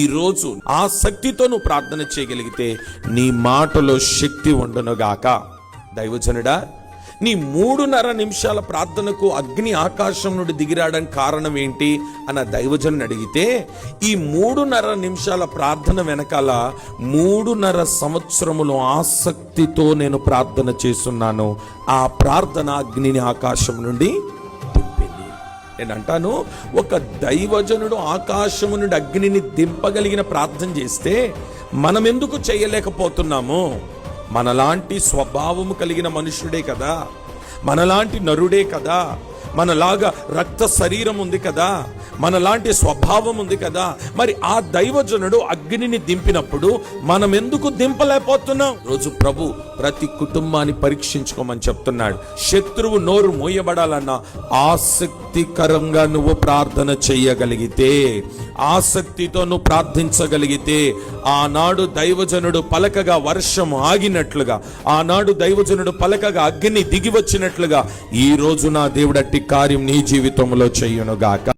ఈరోజు ఆసక్తితో నువ్వు ప్రార్థన చేయగలిగితే నీ మాటలో శక్తి ఉండునుగాక. దైవజనుడా, నీ 3.5 నిమిషాల ప్రార్థనకు అగ్ని ఆకాశం నుండి దిగిరావడానికి కారణం ఏంటి అన్న దైవజనుని అడిగితే, ఈ 3.5 నిమిషాల ప్రార్థన వెనకాల 3.5 సంవత్సరములు ఆసక్తితో నేను ప్రార్థన చేస్తున్నాను. ఆ ప్రార్థన అగ్నిని ఆకాశం నుండి దింపింది. నేను అంటాను, ఒక దైవజనుడు ఆకాశము నుండి అగ్నిని దింపగలిగిన ప్రార్థన చేస్తే మనం ఎందుకు చేయలేకపోతున్నాము? మనలాంటి స్వభావము కలిగిన మనుషుడే కదా, మనలాంటి నరుడే కదా, మనలాగా రక్త శరీరం ఉంది కదా, మనలాంటి స్వభావం ఉంది కదా. మరి ఆ దైవజనుడు అగ్నిని దింపినప్పుడు మనం ఎందుకు దింపలేకపోతున్నాం? రోజు ప్రభు ప్రతి కుటుంబాన్ని పరీక్షించుకోమని చెప్తున్నాడు. శత్రువు నోరు మూయబడాలన్నా ఆసక్తికరంగా నువ్వు ప్రార్థన చేయగలిగితే, ఆసక్తితో నువ్వు ప్రార్థించగలిగితే, ఆనాడు దైవజనుడు పలకగా వర్షం ఆగినట్లుగా, ఆనాడు దైవజనుడు పలకగా అగ్ని దిగి వచ్చినట్లుగా ఈ రోజు నా దేవుడు అట్టి కార్యం నీ జీవితంలో చెయ్యునుగాక.